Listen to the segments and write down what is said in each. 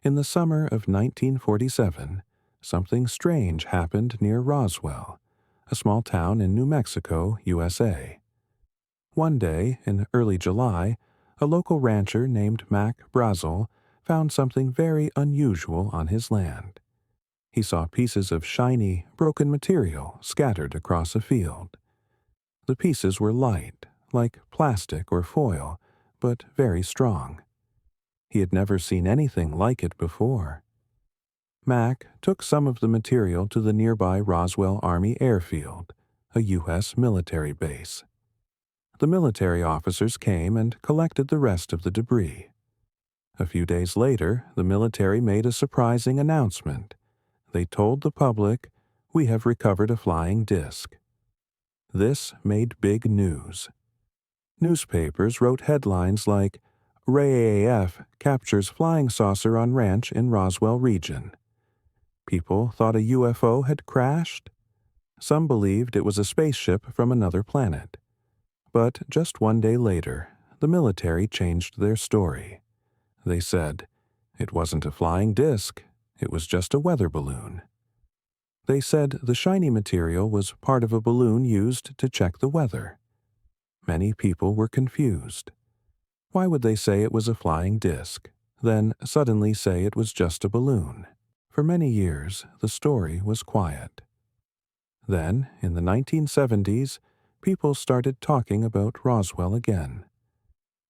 In the summer of 1947, something strange happened near Roswell, a small town in New Mexico, USA. One day, in early July, a local rancher named Mac Brazel found something very unusual on his land. He saw pieces of shiny, broken material scattered across a field. The pieces were light, like plastic or foil, but very strong. He had never seen anything like it before. Mac took some of the material to the nearby Roswell Army Airfield, a U.S. military base. The military officers came and collected the rest of the debris. A few days later, the military made a surprising announcement. They told the public, "We have recovered a flying disc." This made big news. Newspapers wrote headlines like, "Ray AAF captures flying saucer on ranch in Roswell region." People thought a UFO had crashed. Some believed it was a spaceship from another planet. But just one day later, the military changed their story. They said, it wasn't a flying disc, it was just a weather balloon. They said the shiny material was part of a balloon used to check the weather. Many people were confused. Why would they say it was a flying disc, then suddenly say it was just a balloon? For many years, the story was quiet. Then, in the 1970s, people started talking about Roswell again.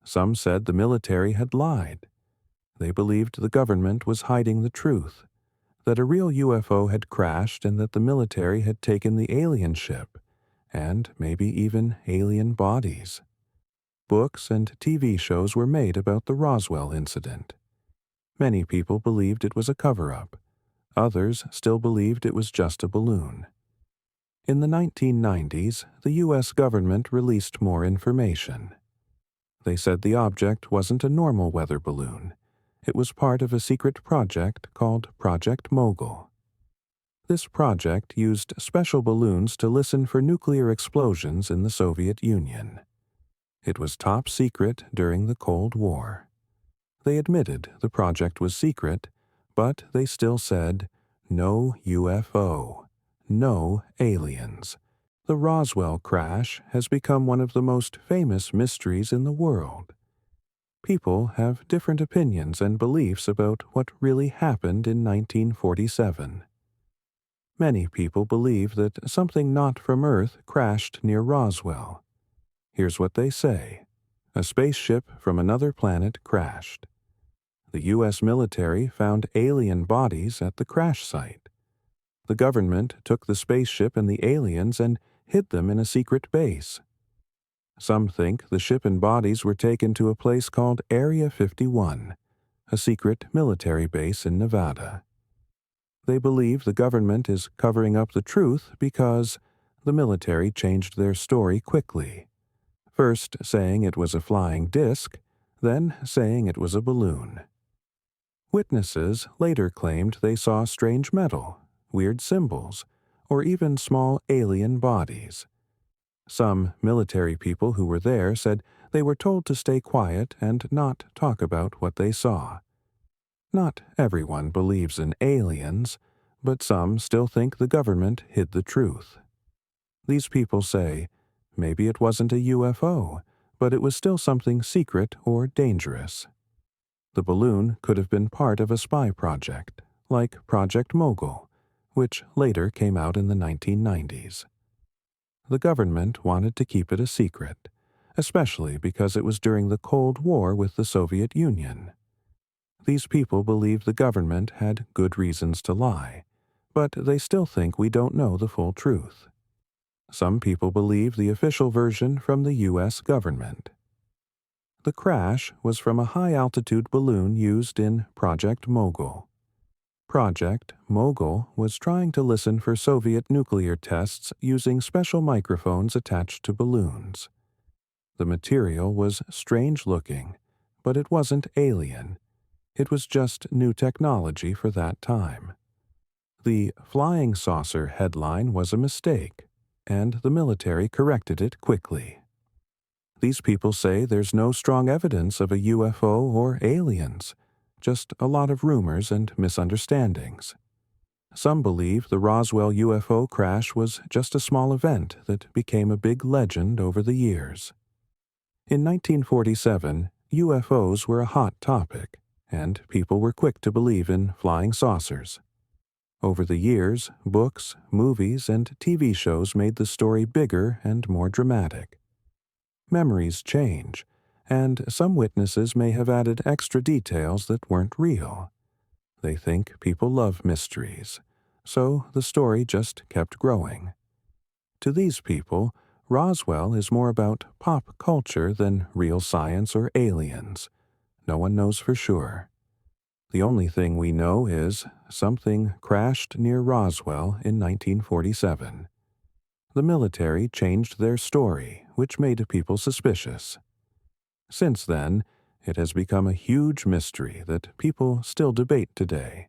Some said the military had lied. They believed the government was hiding the truth, that a real UFO had crashed and that the military had taken the alien ship, and maybe even alien bodies. Books and TV shows were made about the Roswell incident. Many people believed it was a cover-up. Others still believed it was just a balloon. In the 1990s, the U.S. government released more information. They said the object wasn't a normal weather balloon. It was part of a secret project called Project Mogul. This project used special balloons to listen for nuclear explosions in the Soviet Union. It was top secret during the Cold War. They admitted the project was secret, but they still said, "No UFO. No aliens." The Roswell crash has become one of the most famous mysteries in the world. People have different opinions and beliefs about what really happened in 1947. Many people believe that something not from Earth crashed near Roswell. Here's what they say. A spaceship from another planet crashed. The U.S. military found alien bodies at the crash site. The government took the spaceship and the aliens and hid them in a secret base. Some think the ship and bodies were taken to a place called Area 51, a secret military base in Nevada. They believe the government is covering up the truth because the military changed their story quickly, first saying it was a flying disc, then saying it was a balloon. Witnesses later claimed they saw strange metal, weird symbols, or even small alien bodies. Some military people who were there said they were told to stay quiet and not talk about what they saw. Not everyone believes in aliens, but some still think the government hid the truth. These people say, maybe it wasn't a UFO, but it was still something secret or dangerous. The balloon could have been part of a spy project, like Project Mogul, which later came out in the 1990s. The government wanted to keep it a secret, especially because it was during the Cold War with the Soviet Union. These people believe the government had good reasons to lie, but they still think we don't know the full truth. Some people believe the official version from the U.S. government. The crash was from a high-altitude balloon used in Project Mogul. Project Mogul was trying to listen for Soviet nuclear tests using special microphones attached to balloons. The material was strange-looking, but it wasn't alien. It was just new technology for that time. The flying saucer headline was a mistake, and the military corrected it quickly. These people say there's no strong evidence of a UFO or aliens, just a lot of rumors and misunderstandings. Some believe the Roswell UFO crash was just a small event that became a big legend over the years. In 1947, UFOs were a hot topic, and people were quick to believe in flying saucers. Over the years, books, movies, and TV shows made the story bigger and more dramatic. Memories change, and some witnesses may have added extra details that weren't real. They think people love mysteries, so the story just kept growing. To these people, Roswell is more about pop culture than real science or aliens. No one knows for sure. The only thing we know is something crashed near Roswell in 1947. The military changed their story, which made people suspicious. Since then, it has become a huge mystery that people still debate today.